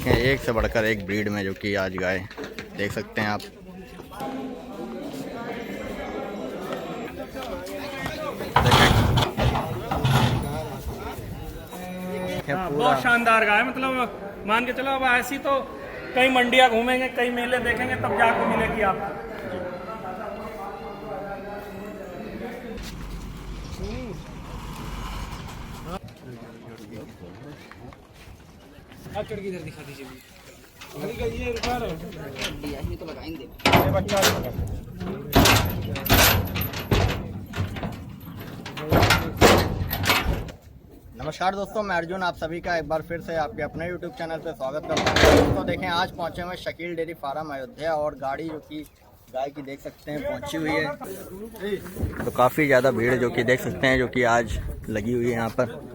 देखें एक से बढ़कर एक ब्रीड में जो कि आज गाय देख सकते हैं आप। बहुत शानदार गाय, मतलब मान के चलो अब ऐसी तो कई मंडियां घूमेंगे, कई मेले देखेंगे, तब जाकर मिलेगी आपको। चढ़ के इधर दिखा दीजिए। तो लगाएंगे नमस्कार दोस्तों, मैं अर्जुन आप सभी का एक बार फिर से आपके अपने YouTube चैनल पे स्वागत करता हूँ। दोस्तों देखें आज पहुँचे हुए शकील डेयरी फार्म अयोध्या और गाड़ी जो कि गाय की देख सकते हैं पहुँची हुई है। तो काफ़ी ज़्यादा भीड़ जो कि देख सकते हैं जो कि आज लगी हुई है यहाँ पर।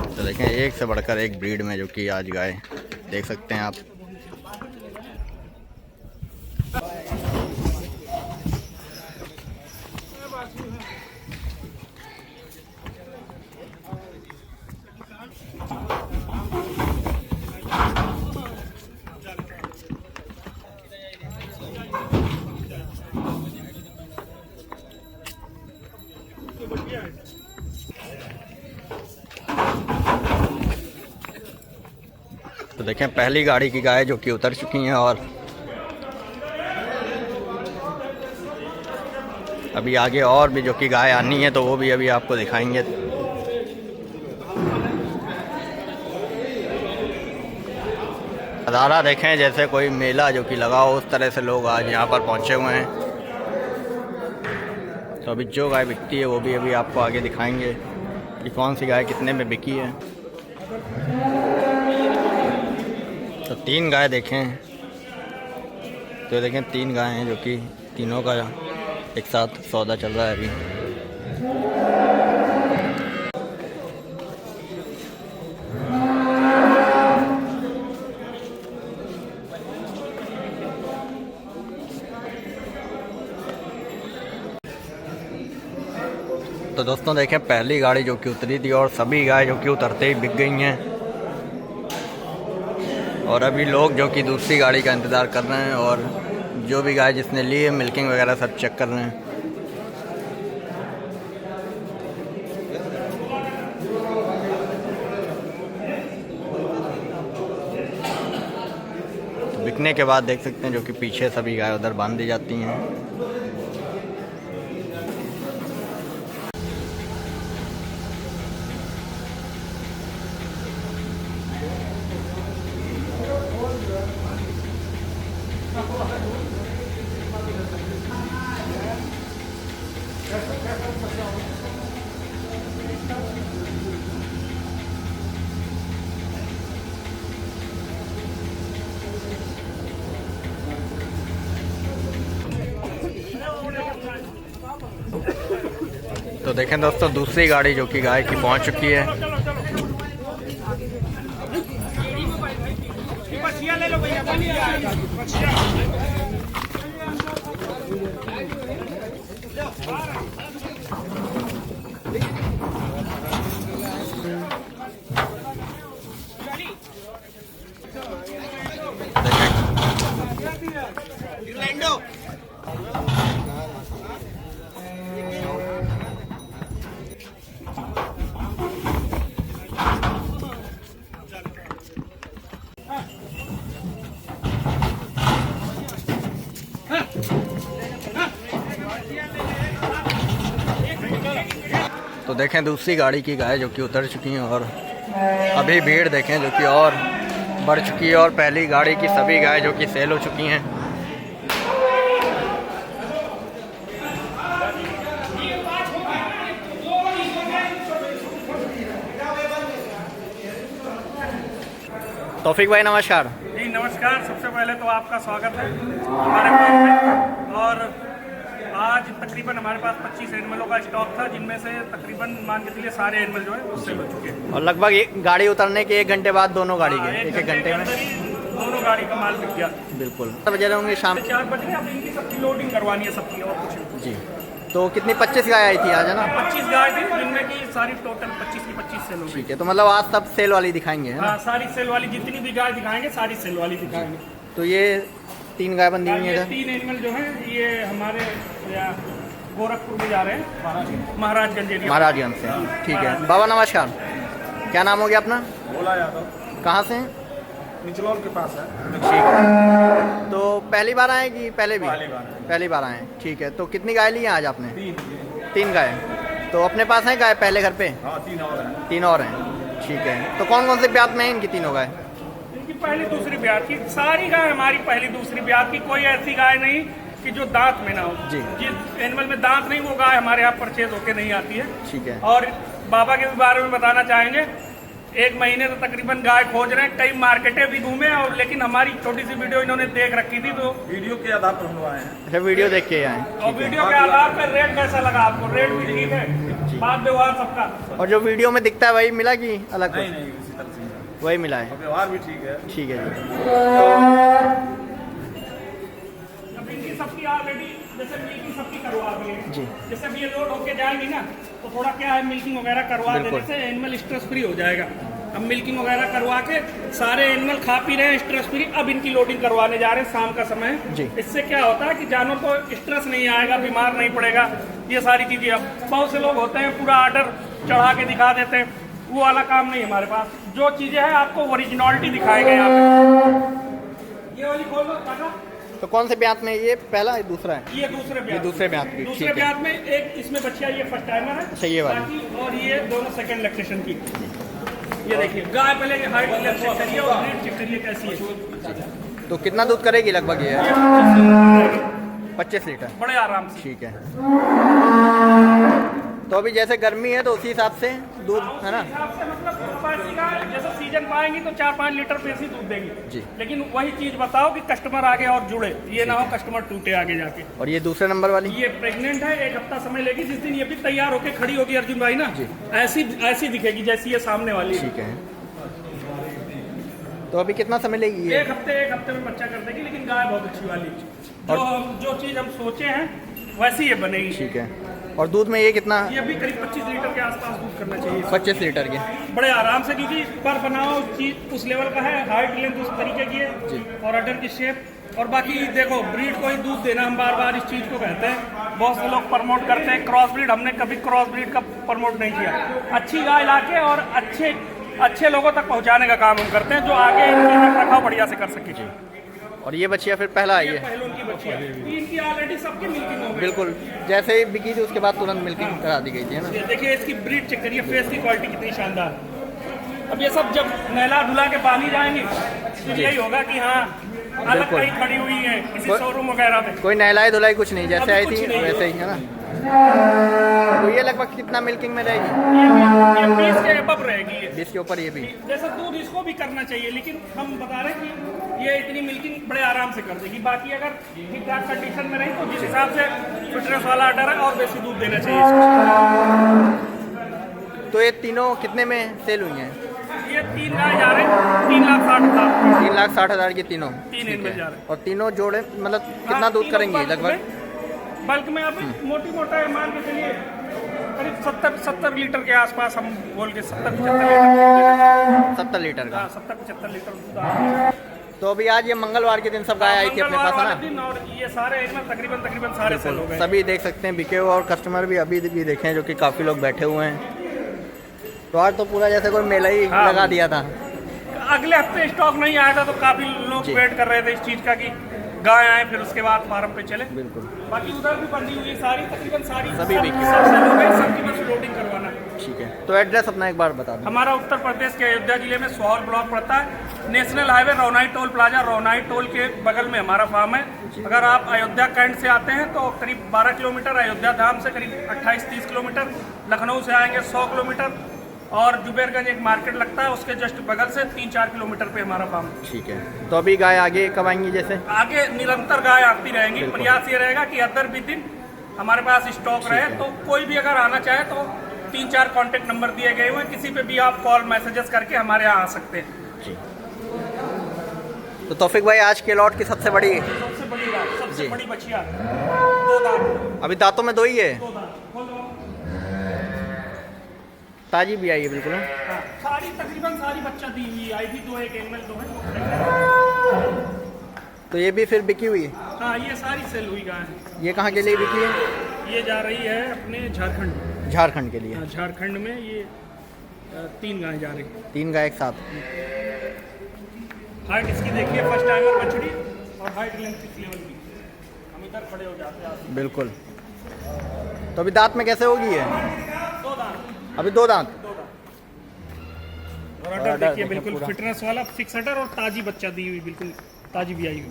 तो देखें एक से बढ़कर एक ब्रीड में जो कि आज गाय देख सकते हैं आप। तो देखें पहली गाड़ी की गाय जो कि उतर चुकी हैं और अभी आगे और भी जो कि गाय आनी है तो वो भी अभी आपको दिखाएंगे। नज़ारा देखें जैसे कोई मेला जो कि लगा हो, उस तरह से लोग आज यहाँ पर पहुँचे हुए हैं। तो अभी जो गाय बिकती है वो भी अभी आपको आगे दिखाएंगे कि कौन सी गाय कितने में बिकी है। तो 3 गाय देखें, तो देखें 3 गाय हैं जो कि तीनों का एक साथ सौदा चल रहा है अभी। तो दोस्तों देखें पहली गाड़ी जो कि उतरी थी और सभी गाय जो कि उतरते ही बिक गई हैं और अभी लोग जो कि दूसरी गाड़ी का इंतज़ार कर रहे हैं और जो भी गाय जिसने ली है मिल्किंग वगैरह सब चेक कर रहे हैं। तो बिकने के बाद देख सकते हैं जो कि पीछे सभी गाय उधर बांध दी जाती हैं। तो देखें दोस्तों दूसरी गाड़ी जो कि गाय की पहुंच चुकी है। तो देखें दूसरी गाड़ी की गाय जो कि उतर चुकी हैं और अभी भीड़ देखें जो कि और बढ़ चुकी है और पहली गाड़ी की सभी गाय जो कि सेल हो चुकी हैं। तौफीक भाई नमस्कार। जी नमस्कार। सबसे पहले तो आपका स्वागत है हमारे ब्लॉग में। और आज तकरीबन हमारे पास 25 एनिमलों का स्टॉक था, जिनमें से तकरीबन मान के चलिए सारे एनिमल जो है उससे हो चुके हैं। और लगभग गाड़ी उतरने के 1 घंटे बाद दोनों गाड़ी के एक घंटे में दोनों गाड़ी का माल बिक गया। बिल्कुल 4 बजे होंगे शाम 4 बजे। अब इनकी सबकी लोडिंग करवानी है सबकी, और कुछ नहीं। जी। तो कितनी 25 गाय आई थी आज, है ना? 25 गाय थी, जिनमें की सारी टोटल 25 की 25 सेल हो गई। ठीक है, तो मतलब आज सब सेल वाली दिखाएंगे, है ना? हाँ, सारी सेल वाली जितनी भी गाय दिखाएंगे सारी सेल वाली दिखाएंगे। तो ये 3 गाय बंदी हुई ये है। 3 एनिमल जो है ये हमारे गोरखपुर में जा रहे हैं, महाराजगंज एरिया। महाराजगंज से। ठीक है बाबा नमस्कार। क्या नाम हो गया अपना? भोला यादव, कहाँ से हैं? निचलौल के पास है। ठीक है। तो पहली बार आए कि पहले भी? पहली बार आए। ठीक है। तो कितनी गाय ली हैं आज आपने? 3 गाय। तो अपने पास है गाय पहले घर पे? हाँ, 3 और हैं। 3 और हैं। ठीक है। तो कौन कौन से ब्यात में हैं इनकी तीनों गाय? इनकी पहली दूसरी ब्यात की सारी गाय हमारी पहली दूसरी ब्यात की। कोई ऐसी गाय नहीं कि जो दांत में ना हो। जी। जिस एनिमल में दांत नहीं वो गाय हमारे यहाँ परचेज होके नहीं आती है। ठीक है। और बाबा के बारे में बताना चाहेंगे, 1 महीने तो तकरीबन गाय खोज रहे हैं, कई मार्केटें भी घूमे, और लेकिन हमारी छोटी सी वीडियो इन्होंने देख रखी थी, तो वीडियो के आधार पर हम लोग आए हैं। अच्छा, वीडियो देख के आए। और वीडियो के आधार पर रेट कैसा लगा आपको? रेट भी ठीक है, बात व्यवहार सबका। और जो वीडियो में दिखता है वही मिला कि अलग? नहीं नहीं, इसी तरह से वही मिला है। व्यवहार भी ठीक है। ठीक है जी। अब इनकी सबकी ऑलरेडी जैसे मिल्किंग सबकी करवा दी है जी। जैसे भी ये लोड होके जाएंगी ना, तो थोड़ा क्या है, मिल्किंग वगैरह करवा बिल्कुल। देने से एनिमल स्ट्रेस फ्री हो जाएगा। अब मिल्किंग वगैरह करवा के सारे एनिमल खा पी रहे हैं स्ट्रेस फ्री। अब इनकी लोडिंग करवाने जा रहे हैं, शाम का समय जी। इससे क्या होता है कि जानवर को स्ट्रेस नहीं आएगा, बीमार नहीं पड़ेगा, ये सारी चीजें। अब बहुत से लोग होते हैं पूरा ऑर्डर चढ़ा के दिखा देते हैं, वो वाला काम नहीं हमारे पास। जो चीजें हैं आपको ओरिजिनलिटी दिखाएंगे यहाँ पे। ये वाली खोल लो काका। तो कौन से ब्यात में? ये पहला है दूसरा है? ये दूसरे ब्याज। दूसरे ब्यात की। दूसरे ठीक है। ब्याज में एक इसमें बच्चा ये फर्स्ट टाइमर है। सही है वाली। बाकी और ये दोनों सेकंड लैक्टेशन की। ये देखिए गाय पहले हाइट चेक करिए और ब्रीड चेक करिए कैसी है। तो कितना दूध करेगी लगभग ये? 25 लीटर। बड़े आराम से। ठीक है। तो अभी जैसे गर्मी है तो उसी हिसाब से दूध, है ना? उस हिसाब से मतलब पैसी गाय जैसे सीजन पाएंगी तो 4-5 लीटर पैसी दूध देगी जी। लेकिन वही चीज बताओ कि कस्टमर आगे और जुड़े, ये ना हो कस्टमर टूटे आगे जाके। और ये दूसरे नंबर वाली? ये प्रेग्नेंट है, 1 हफ्ता समय लेगी। जिस दिन ये भी तैयार होकर खड़ी होगी अर्जुन भाई ना, जी। ऐसी दिखेगी जैसी ये सामने वाली है। ठीक है। तो अभी कितना समय लेगी ये? 1 हफ्ते में बच्चा कर देगी, लेकिन गाय बहुत अच्छी वाली। जो चीज हम सोचे हैं वैसी ये बनेगी। ठीक है। और दूध में ये कितना? ये भी करीब 25 लीटर के आसपास दूध करना चाहिए। 25 लीटर के। बड़े आराम से, क्योंकि पर बनाओ चीज उस लेवल का है, हाइट लेंथ उस तरीके की है और अडर की शेप। और बाकी देखो ब्रीड को ही दूध देना, हम बार बार इस चीज को कहते हैं। बहुत से लोग प्रमोट करते हैं क्रॉस ब्रीड, हमने कभी क्रॉस ब्रीड का प्रमोट नहीं किया। अच्छी गाय लाके और अच्छे लोगों तक पहुंचाने का काम हम करते हैं, जो आगे इनकी रखरखाव बढ़िया से कर सके। और ये बच्चियाँ फिर पहला आई है? पहले उनकी बच्ची है, इनकी ऑलरेडी सबकी मिल्किंग हो गई। बिल्कुल, जैसे ही बिकी थी उसके बाद तुरंत मिल्किंग करा दी गई थी, है ना? ये देखिए इसकी ब्रीड चेक करिए, फेस की क्वालिटी कितनी शानदार है। अब ये सब जब नहला धुला के बांधी जाएंगी तो यही होगा कि हाँ अलग बिल्कुल। कहीं खड़ी हुई है किसी शोरूम वगैरह में। कोई नहलाई धुलाई कुछ नहीं, जैसे अभी आई कुछ थी नहीं। वैसे ही, है ना? तो ये लगभग कितना मिल्किंग में रहेगी? ये 20 के अबव रहेगी ये। 20 के ऊपर ये भी? जैसा दूध इसको भी करना चाहिए, लेकिन हम बता रहे हैं कि ये इतनी मिल्किंग बड़े आराम से कर देगी। बाकी अगर ठीक ठाक कंडीशन में रही तो जिस हिसाब से फिटनेस वाला ऑर्डर है और बेसी दूध देना चाहिए इसको। तो ये तीनों कितने में सेल हुई हैं? ये 3 गाय जा रहे हैं 3,60,000। 3,60,000 की तीनों? 3 एनिमल जा रहे हैं। और तीनों जोड़े मतलब कितना दूध करेंगी लगभग? बल्क में अभी मोटी मोटा मान के चलिए करीब 70 लीटर के आसपास, हम बोल के 70-75 लीटर। 70 लीटर का? 70-75 लीटर दूध आ रहा है। तो अभी आज ये मंगलवार के दिन सब गाय आई थी अपने पास, है मंगलवार ना? वाले दिन, और ये सारे एनिमल तकरीबन सारे सेल हो गए। सभी देख सकते हैं बिके हुए, और कस्टमर भी अभी भी देखे हैं जो कि काफ़ी लोग बैठे हुए हैं। तो आज तो पूरा जैसे कोई मेला ही हाँ। लगा दिया था। अगले हफ्ते स्टॉक नहीं आया था तो काफी लोग जी। वेट कर रहे थे इस चीज का कि गाय आए फिर उसके बाद फार्म पे चले। बिल्कुल। बाकी उधर भी बंदी हुई सारी तकरीबन सारी सभी बिकी। सब सेल हो गए, सबकी बस लोडिंग करवाना है। ठीक है। तो एड्रेस अपना एक बार बता दें। हमारा उत्तर प्रदेश के अयोध्या जिले में सोहर ब्लॉक पड़ता है। National highway Raunai toll plaza, Raunai toll के बगल में हमारा फार्म है। अगर आप अयोध्या कैंट से आते हैं तो करीब 12 किलोमीटर, अयोध्या धाम से करीब 28-30 किलोमीटर, लखनऊ से आएंगे 100 किलोमीटर, और जुबेरगंज एक मार्केट लगता है, उसके जस्ट बगल से 3-4 किलोमीटर पे हमारा फार्म। ठीक है, तो अभी गाय आगे कब आएंगी? जैसे आगे निरंतर गाय आती रहेंगी। प्रयास ये रहेगा कि अदर भी दिन हमारे पास स्टॉक रहे, तो कोई भी अगर आना चाहे तो 3-4 कॉन्टेक्ट नंबर दिए गए हुए हैं, किसी पे भी आप कॉल मैसेजेस करके हमारे यहाँ आ सकते हैं जी। तो तौफिक भाई, आज के लॉट की सबसे बड़ी सबसे बड़ी बछिया 2 दांत, अभी दांतों में 2 ही है, 2 दांत खोल दो। ताजी भी आई है बिल्कुल। हाँ, सारी तकरीबन सारी बच्चा दी हुई आई थी, 2 एक एनिमल 2 है। तो ये भी फिर बिकी हुई है? हाँ, ये सारी सेल हुई गाय है। ये कहाँ के लिए बिकी है? ये जा रही है अपने झारखंड। झारखंड के लिए? हाँ, झारखंड में ये 3 गाय जा रही। 3 गाय एक साथ? हाइट इसकी देखिए, फर्स्ट टाइमर बछड़ी और हाइट लेंथ किस लेवल की। हम इधर खड़े हो जाते हैं बिल्कुल। तो अभी दांत में कैसे होगी ये? 2 दांत, अभी 2 दांत। और अडर देखिए बिल्कुल फिटनेस वाला फिक्स अडर, और ताजी बच्चा दी हुई, बिल्कुल ताजी भी आई हुई।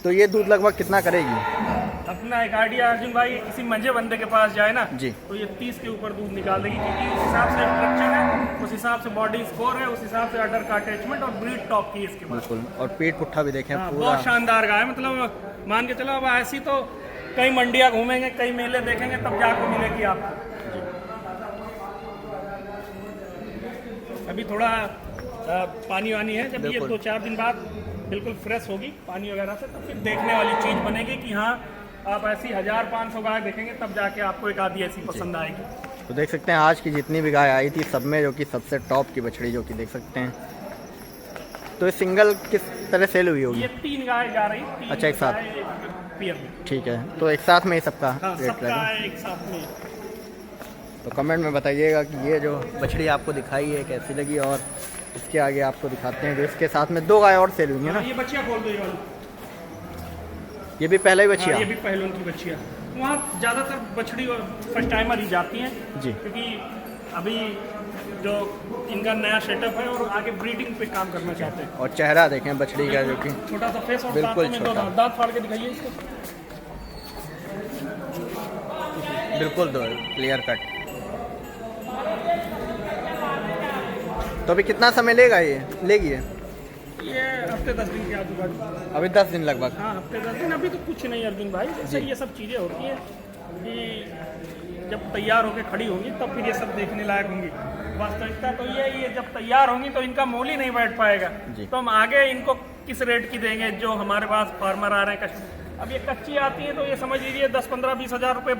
तो ये दूध लगभग कितना करेगी? अपना एक आइडिया अर्जुन भाई, किसी मंझे बंदे के पास जाए ना जी, तो ये 30 के ऊपर दूध निकाल देगी, क्योंकि उस हिसाब से स्ट्रक्चर है, उस हिसाब से बॉडी स्कोर है, उस हिसाब से अडर का अटैचमेंट और ब्रीड टॉप की इसके पास। बिल्कुल। और पेट पुट्ठा भी देखें हाँ, पूरा बहुत शानदार गाय, मतलब मान के चलो अब ऐसी तो कई मंडियाँ घूमेंगे, कई मेले देखेंगे, तब जाकर मिलेगी आपको। अभी थोड़ा पानी वानी है, जब ये 2-4 दिन बाद बिल्कुल फ्रेश होगी पानी वगैरह से, तो फिर देखने वाली चीज़ बनेगी कि हाँ आप ऐसी 1500 गाय देखेंगे, तब जाके आपको एक आधी ऐसी पसंद आएगी। तो देख सकते हैं आज की जितनी भी गाय आई थी सब में जो कि सबसे टॉप की बछड़ी जो कि देख सकते हैं। तो ये सिंगल किस तरह सेल हुई होगी? ये 3 गाय जा रही, 3 अच्छा, एक साथ? पेयर में। ठीक है, तो एक साथ में ही सबका हाँ, रेट सबका रहेगा? एक साथ में। तो कमेंट में बताइएगा कि ये जो बछड़ी आपको दिखाई है कैसी लगी, और इसके आगे आपको दिखाते हैं जो इसके साथ में 2 गाय और सेल हुई है ना। ये बच्चियाँ खोल दो, ये वाली। ये भी पहले ही बछिया? ये भी पहले उनकी बच्चियाँ। वहाँ ज़्यादातर बछड़ी और फर्स्ट टाइमर ही जाती हैं जी, क्योंकि अभी जो इनका नया सेटअप है और आगे ब्रीडिंग पे काम करना चाहते हैं। और चेहरा देखें बछड़ी का जो कि छोटा सा फेस, और बिल्कुल दांतों में 2 छोटा। दांत फाड़ के दिखाइए इसको। बिल्कुल दो क्लियर कट। तो अभी कितना समय लेगा लेगी ये हफ्ते 10 दिन के आजू बाजू। अभी 10 दिन लगभग? हाँ, हफ्ते 10 दिन। अभी तो कुछ नहीं अर्जुन भाई, जैसे ये सब चीज़ें होती हैं कि जब तैयार होकर खड़ी होंगी तब फिर ये सब देखने लायक होंगी। वास्तविकता तो ये जब तैयार होंगी तो इनका मोल ही नहीं बैठ पाएगा, तो हम आगे इनको किस रेट की देंगे जो हमारे पास फार्मर आ रहे हैं कस्टमर। अब ये कच्ची आती है तो ये समझ लीजिए 10, 15, 20 हज़ार रुपये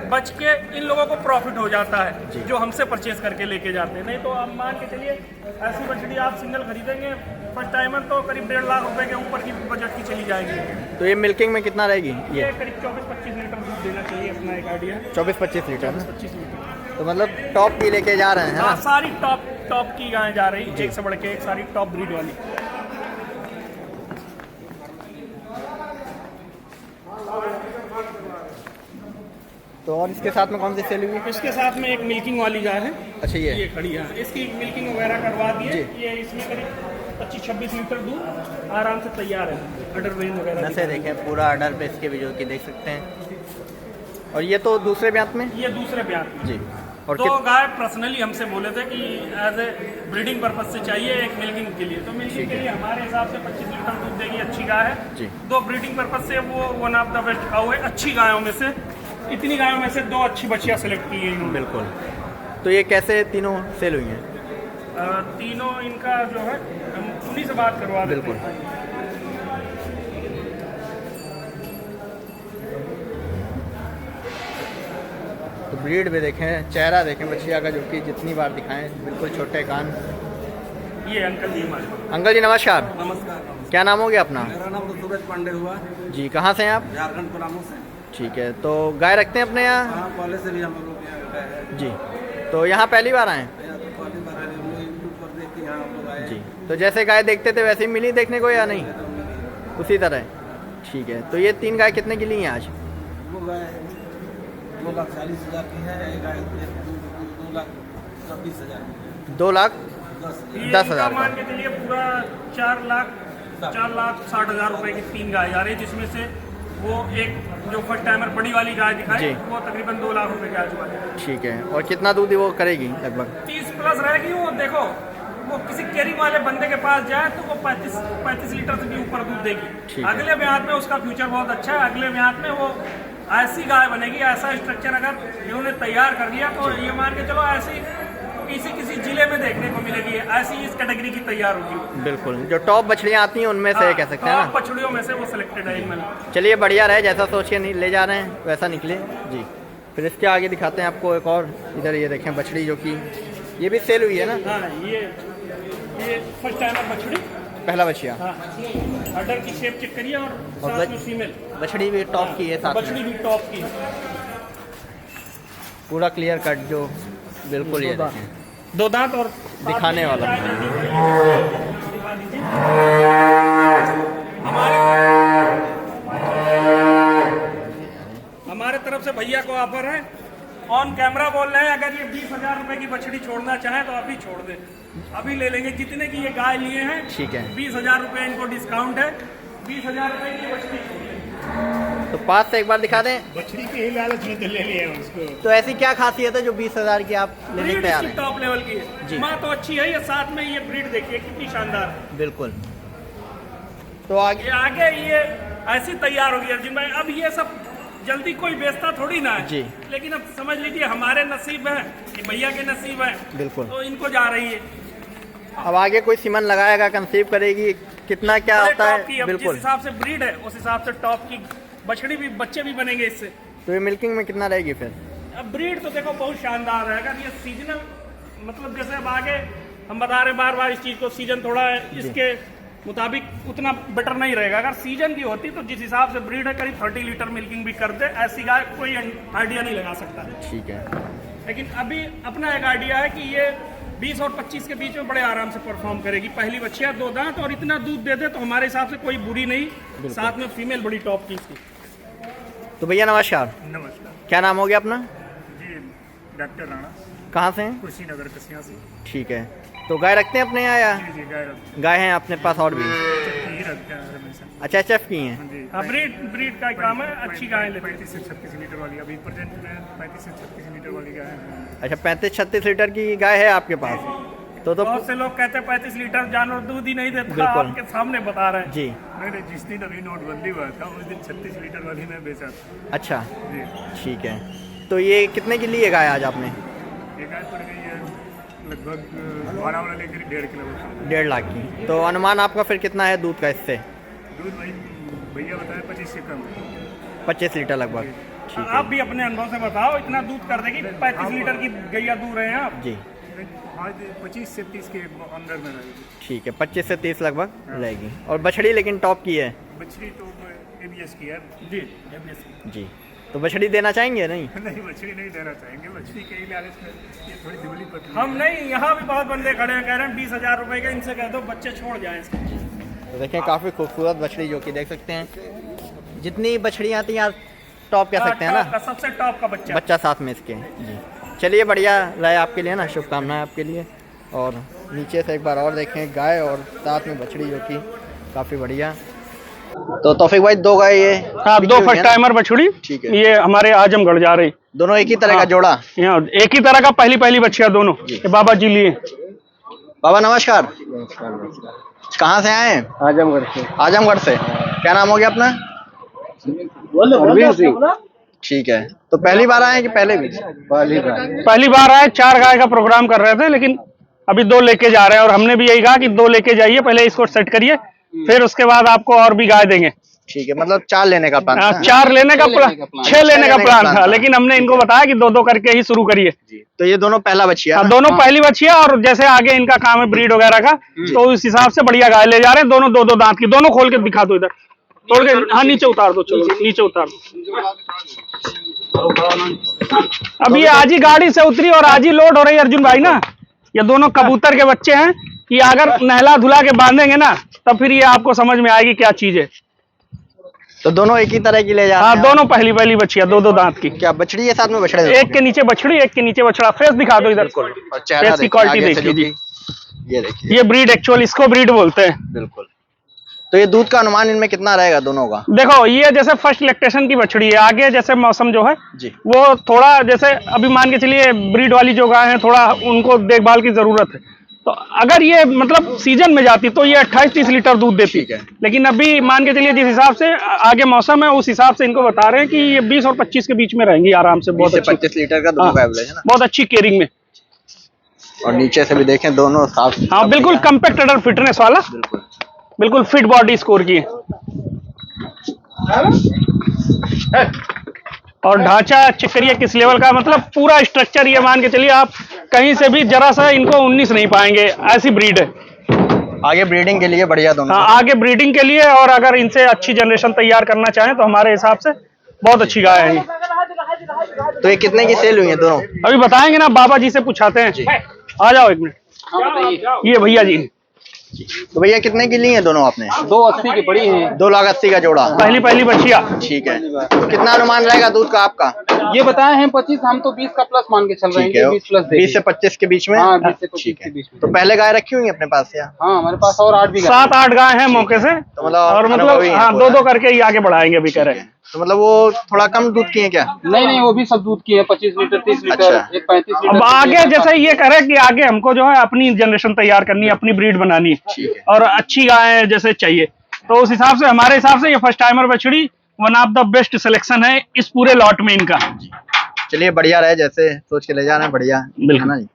बच के इन लोगों को प्रॉफिट हो जाता है जो हमसे परचेज करके लेके जाते हैं। नहीं तो आप मान के चलिए ऐसी बछड़ी आप सिंगल खरीदेंगे फर्स्ट टाइमर तो करीब 1.5 लाख रुपए के ऊपर की बजट की चली जाएगी। तो ये मिल्किंग में कितना रहेगी? ये करीब 24-25 लीटर दूध देना चाहिए, अपना एक आइडिया। 24-25 लीटर? 25 लीटर। तो मतलब टॉप की लेके जा रहे हैं? हाँ, सारी टॉप की गाय जा रही, एक से बढ़ के एक, सारी टॉप ब्रीड वाली। तो और इसके साथ में कौन सी सेल हुई? इसके साथ में एक मिल्किंग वाली गाय है। अच्छा, ये खड़ी है, इसकी मिल्किंग वगैरह करवा दी है। ये इसमें करीब 25-26 लीटर दूध आराम से तैयार है। अडर वेन वगैरह नसें देखें पूरा अडर पे इसके भी जो कि देख सकते हैं। और ये तो दूसरे ब्यात में? ये दूसरे ब्यात में जी। और तो गाय पर्सनली हमसे बोले थे कि एज ए ब्रीडिंग पर्पज से चाहिए एक मिल्किंग के लिए, तो मिल्किंग के लिए हमारे हिसाब से 25 लीटर दूध देगी, अच्छी गाय है जी। 2 ब्रीडिंग पर्पज से वो वन ऑफ द बेस्ट काऊ है। अच्छी गायों में से, इतनी गायों में से 2 अच्छी बच्चियाँ सेलेक्ट की है इन्होंने। बिल्कुल। तो ये कैसे तीनों सेल हुई हैं? तीनों इनका जो है हम उन्हीं से बात करवा देते हैं। बिल्कुल। तो ब्रीड भी देखें, चेहरा देखें बछिया का जो कि जितनी बार दिखाएं, बिल्कुल छोटे कान। ये अंकल जी हमारे। अंकल जी नमस्कार। नमस्कार। क्या नाम हो गया अपना? मेरा नाम तो सूरज पांडे हुआ जी। कहाँ से हैं आप? झारखंड पलामू से। ठीक है, तो गाय रखते हैं अपने यहाँ? हाँ, पहले से भी हम लोग यहाँ गए हैं। जी। तो यहाँ पहली बार आए? यहाँ तो पहली बार है, हम लोग यूट्यूब पर देख के यहाँ हम लोग आए। जी। तो जैसे गाय देखते थे वैसे ही मिली देखने को या नहीं? उसी तरह? ठीक है। तो ये 3 गाय कितने की ली हैं आज? वो गाय 2,40,000 की है, एक गाय 2,26,000 2,10,000 मान के चलिए पूरा 4,60,000 रुपए की 3 गाय आ रही है, जिसमें से वो एक जो फर्स्ट टाइमर बड़ी वाली गाय जी। दिखाई वो तकरीबन 2 लाख रुपए की आजू-बाजू है। ठीक है, और कितना दूध वो करेगी लगभग? 30 प्लस रहेगी वो। देखो वो किसी केयरिंग वाले बंदे के पास जाए तो वो 35 लीटर से भी ऊपर दूध ठीक देगी। है। अगले ब्यात में उसका फ्यूचर बहुत अच्छा है। अगले ब्यात में वो ऐसी गाय बनेगी, ऐसा स्ट्रक्चर अगर इन्होंने तैयार कर लिया तो ये मान के चलो ऐसी किसी जिले में देखने को मिलेगी। ऐसी इस कैटेगरी की तैयार होगी वो। बिल्कुल, जो टॉप बछड़ियाँ आती हैं उनमें से कह सकते हैं ना। बछड़ियों में से वो सिलेक्टेड है इनमें। चलिए बढ़िया रहे, जैसा सोच के नहीं ले जा रहे हैं वैसा निकले जी। फिर इसके आगे दिखाते हैं आपको एक और। इधर ये देखें बछड़ी जो कि ये भी सेल हुई है ना। हाँ, ये फर्स्ट टाइमर बछड़ी, पहला बछिया। हाँ, अडर की शेप चेक करिए और साथ में फीमेल बछड़ी भी टॉप की है साथ बछड़ी में, भी टॉप की है। पूरा क्लियर कट जो बिल्कुल ये देखें। 2 दांत और दिखाने वाला। हमारे तरफ से भैया को ऑफर है, ऑन कैमरा बोल रहे हैं, अगर ये 20,000 रुपए की बछड़ी छोड़ना चाहे तो अभी छोड़ दे, अभी ले लेंगे। जितने की ये गाय लिए हैं ठीक है, 20,000 रुपए इनको डिस्काउंट है। 20,000 रुपए की बछड़ी छोड़ देंगे। तो पास से एक बार दिखा दें। बछड़ी के ही लालच में तो ले लिए उसको। तो ऐसी क्या खासियत है जो 20,000 की आप लेने ब्रीड तैयार इसकी हैं? टॉप लेवल की जी। है, माँ तो अच्छी है, ये साथ में ये ब्रीड देखिए कितनी शानदार है। बिल्कुल। तो आगे ये आगे ये ऐसी तैयार होगी अर्जुन भाई। अब ये सब जल्दी कोई बेचता थोड़ी ना है जी। लेकिन अब समझ लीजिए हमारे नसीब है कि भैया के नसीब है, बिल्कुल। तो इनको जा रही है। अब आगे कोई सीमन लगाएगा, कंसीव करेगी, कितना क्या बड़े होता टॉप की, है? अब जिस बिल्कुल। हिसाब से ब्रीड है उस हिसाब से टॉप की बछड़ी भी, बच्चे भी बनेंगे इससे। तो ये मिल्किंग में कितना रहेगी फिर? अब ब्रीड तो देखो बहुत शानदार है। अगर ये सीजनल, मतलब जैसे अब आगे हम बता रहे बार बार इस चीज को, सीजन थोड़ा है इसके मुताबिक उतना बेटर नहीं रहेगा। अगर सीजन की होती तो जिस हिसाब से ब्रीड है करीब 30 लीटर मिल्किंग भी कर दे, ऐसी गाय कोई आइडिया नहीं लगा सकता। ठीक है। लेकिन अभी अपना एक आइडिया है कि ये 20 और 25 के बीच में बड़े आराम से परफॉर्म करेगी। पहली बच्चियां 2 दांत और इतना दूध दे दे तो हमारे हिसाब से कोई बुरी नहीं। साथ में फीमेल बड़ी टॉप की इसकी। तो भैया नमस्कार, नमस्कार क्या नाम हो गया अपना? जी, डॉक्टर राणा, कहाँ से हैं? कुशीनगर कसिया से। ठीक है। तो गाय रखते हैं अपने यहाँ या? जी, गाय हैं अपने पास और भी? ही रखते हैं हमेशा। अच्छा, एचएफ की हैं? ब्रीड का काम है, अच्छी गाय लेते हैं। 35 से 36 लीटर वाली, अभी प्रेजेंट में 35 से 36 लीटर वाली गाय है। अच्छा, 35-36 लीटर की गाय है आपके पास? तो बहुत से लोग कहते हैं 35 लीटर जानवर दूध ही नहीं देता, बिल्कुल। आपके सामने बता रहे हैं। जी। मैंने जिस दिन अभी नोटबंदी हुआ था उस दिन 36 लीटर वाली मैं बेचा था। अच्छा, जी। ठीक है। तो ये कितने की ली है गाय आज आपने? ये गाय पड़ गई है लगभग 12 वाला लेकर 1.5 किलो का। 1.5 लाख की। तो अनुमान आपका फिर कितना है दूध का इससे? दूध भाई भैया बताया 25 से कम। 25 लीटर लगभग। ठीक आप है भी अपने अनुभव से बताओ, इतना दूध कर देगी? 35 लीटर की गैया दूध रहे हैं आप। जी। आज 25 से 30 के अंदर में रहेगी। ठीक है, 25 से 30 लगभग रहेगी। और बछड़ी लेकिन टॉप की है? बछड़ी तो ABS की है। जी। जी। तो बछड़ी देना चाहेंगे नहीं? नहीं, बछड़ी नहीं देना चाहेंगे। बछड़ी के ही लालच में ये थोड़ी दुबली पतली। हम नहीं, यहाँ भी बहुत बंदे खड़े हैं, कह रहे हैं 20,000 रुपए के, इनसे कह दो बच्चे छोड़ जाए इसके। तो देखें काफ़ी खूबसूरत बछड़ी जो कि देख सकते हैं। जितनी बछड़ियाँ आती हैं टॉप कह सकते हैं टॉप का, ना, सबसे टॉप का बच्चा। बच्चा साथ में इसके। जी। चलिए बढ़िया रहे आपके लिए ना, शुभकामनाएं आपके लिए। और नीचे से एक बार और देखें गाय और साथ में बछड़ी जो कि काफ़ी बढ़िया। तो तौफीक भाई 2 गाय ये? हाँ, बिकी 2 हुई है फर्स्ट ना? टाइमर बछड़ी, ठीक है। ये हमारे आजमगढ़ जा रही। दोनों एक ही तरह का हाँ। जोड़ा? यहाँ एक ही तरह का, पहली बच्चिया दोनों। ये बाबा जी लिए। बाबा नमस्कार, कहाँ से आए हैं? आजमगढ़ से। आजमगढ़ से। क्या नाम हो गया अपना? ठीक है। तो पहली बार आए हैं कि पहले भी? पहली बार आए। 4 गाय का प्रोग्राम कर रहे थे लेकिन अभी 2 लेके जा रहे हैं, और हमने भी यही कहा कि 2 लेके जाइए, पहले इसको सेट करिए, फिर उसके बाद आपको और भी गाय देंगे। ठीक है, मतलब 4 लेने का प्लान था? 4 लेने का प्लान, 6 लेने का प्लान था, लेकिन हमने इनको बताया कि 2-2 करके ही शुरू करिए। तो ये दोनों पहला बच्चिया? दोनों पहली बच्चिया, और जैसे आगे इनका काम है ब्रीड वगैरह का, तो उस हिसाब से बढ़िया गाय ले जा रहे हैं। दोनों 2-2 दांत की। दोनों खोल के दिखा दो, इधर तोड़ के। हाँ, नीचे उतार दो, चलो नीचे उतार दो। अब ये आज ही गाड़ी से उतरी और आज ही लोड हो रही है अर्जुन भाई ना। ये दोनों कबूतर के बच्चे हैं। ये अगर नहला धुला के बांधेंगे ना तब फिर ये आपको समझ में आएगी क्या चीज है। तो दोनों एक ही तरह की ले जा रहे हाँ, हैं? दोनों पहली बच्चियां 2-2 दांत की। क्या बछड़ी है साथ में बछड़े? एक के नीचे बछड़ी, एक के नीचे बछड़ा। फेस दिखा दो इधर, और चेहरा फेस की क्वालिटी देख लीजिए। ये देखिए, ये ब्रीड एक्चुअल इसको ब्रीड बोलते हैं। बिल्कुल। तो ये दूध का अनुमान इनमें कितना रहेगा दोनों का? देखो ये जैसे फर्स्ट लैक्टेशन की बछड़ी है, आगे जैसे मौसम जो है जी वो थोड़ा जैसे अभी मान के चलिए ब्रीड वाली जो गाय है थोड़ा उनको देखभाल की जरूरत है, तो अगर ये मतलब सीजन में जाती तो ये 28-30 लीटर दूध देती है। लेकिन अभी मान के चलिए जिस हिसाब से आगे मौसम है उस हिसाब से इनको बता रहे हैं कि ये 20 और 25 के बीच में रहेंगी आराम से। बहुत 25 लीटर का दोनों का एवरेज है ना, बहुत अच्छी केयरिंग में। और नीचे से भी देखें दोनों साफ। हाँ बिल्कुल कम्पैक्ट अडर फिटनेस वाला, बिल्कुल फिट बॉडी स्कोर की है। और ढांचा चेक करिए किस लेवल का, मतलब पूरा स्ट्रक्चर ये मान के चलिए आप कहीं से भी जरा सा इनको 19 नहीं पाएंगे, ऐसी ब्रीड है। आगे ब्रीडिंग के लिए बढ़िया दोनों। हाँ आगे ब्रीडिंग के लिए, और अगर इनसे अच्छी जनरेशन तैयार करना चाहें तो हमारे हिसाब से बहुत अच्छी गाय है ये। तो ये कितने की सेल हुई है दोनों? अभी बताएंगे ना, बाबा जी से पूछाते हैं। आ जाओ एक मिनट। ये भैया जी। तो भैया कितने की ली है दोनों आपने? 280 की पड़ी है। 2,80,000 का जोड़ा। पहली बछिया। ठीक है, तो कितना अनुमान रहेगा दूध का आपका? ये बताए हैं 25, हम तो 20 का प्लस मान के चल रहे हैं। 20 प्लस 20 से 25 के बीच में। हाँ 20 से 25 ठीक के है। बीच में। तो पहले गाय रखी हुई है अपने पास या? हाँ हमारे पास और 8 भी 7-8 गाय हैं मौके से, तो मतलब और मतलब अनुभवी हैं हाँ पूरा। 2-2 करके ही आगे बढ़ाएंगे अभी कह रहे हैं। तो मतलब वो थोड़ा कम दूध की है क्या? नहीं वो भी सब दूध की है, 25 लीटर 30 लीटर अच्छा। एक 35 लीटर। अब आगे जैसे ये करे कि आगे हमको जो है अपनी जनरेशन तैयार करनी है, अपनी ब्रीड बनानी है, ठीक है। और अच्छी गाय जैसे चाहिए, तो उस हिसाब से हमारे हिसाब से ये फर्स्ट टाइमर बछड़ी one of the best selection है इस पूरे लॉट में इनका। चलिए बढ़िया रहे, जैसे सोच के ले जा रहे हैं बढ़िया बिल्कुल ना जी।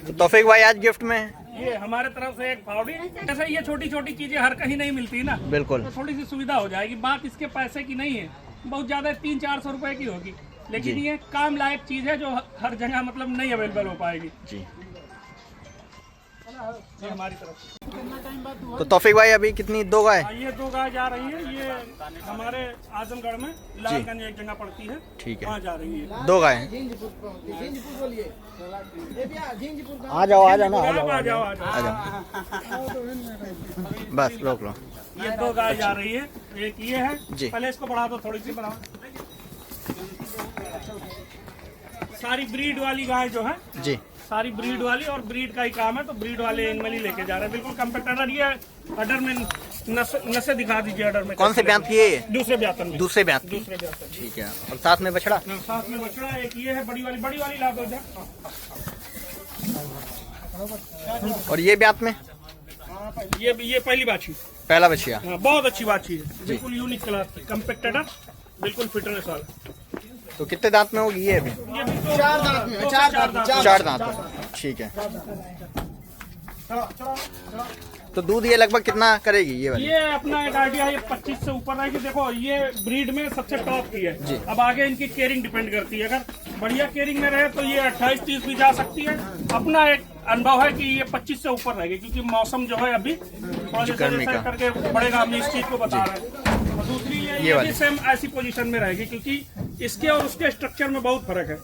तो तौफीक भाई आज गिफ्ट में ये हमारे तरफ से एक पाउडी, जैसे ये छोटी छोटी चीजें हर कहीं नहीं मिलती ना, बिल्कुल तो थोड़ी सी सुविधा हो जाएगी। बात इसके पैसे की नहीं है, बहुत ज्यादा 300-400 रुपए की होगी, लेकिन ये काम लायक चीज है जो हर जगह मतलब नहीं अवेलेबल हो पाएगी जी। ये हमारी तरफ से। तो तौफीक भाई अभी कितनी? 2 गाय? ये 2 गाय जा रही है, ये हमारे आजमगढ़ में लालगंज एक जगह पड़ती है, ठीक है। वहाँ जा रही है 2 गाय। आ जाओ ना, आ जाओ। बस रोक लो। ये 2 गाय जा रही है, एक ये है जी। पहले इसको बढ़ा दो, थोड़ी सी बढ़ाओ। सारी ब्रीड वाली गाय जो है, जी सारी ब्रीड वाली, और ब्रीड का ही काम है, तो ब्रीड वाले एनिमल लेके जा रहे हैं। बिल्कुल कम्प्यूटर ये अडर में नसें दिखा दीजिए अडर में। कौन से ब्यांत की है ये? दूसरे ब्यातन में। दूसरे ब्यांत की। दूसरे ब्यातन। ठीक है। और साथ में बछड़ा? साथ में बछड़ा एक ये है, बड़ी वाली ला दो इधर। और ये ब्यांत में? ये पहली बाछी, पहला बछिया। हाँ, बहुत अच्छी बाछी है, बिल्कुल यूनिक क्लास की, कम्पैक्ट अडर, बिल्कुल फिटनेस वाला। तो कितने दांत में होगी ये अभी? ये भी 4 दांत में, 4 दांत में। ठीक है। तो दूध ये लगभग कितना करेगी ये वाली? ये अपना एक आइडिया है, ये 25 से ऊपर रहेगी। देखो ये ब्रीड में सबसे टॉप की है। अब आगे इनकी केयरिंग डिपेंड करती है, अगर बढ़िया केयरिंग में रहे तो ये 28-30 भी जा सकती है। अपना एक अनुभव है कि ये 25 से ऊपर रहेगी, क्योंकि मौसम जो है अभी थोड़ा जैसे करके बढ़ेगा, हम इस चीज को बता रहे हैं। और दूसरी ये भी सेम ऐसी पोजीशन में रहेगी, क्योंकि इसके और उसके स्ट्रक्चर में बहुत फर्क है।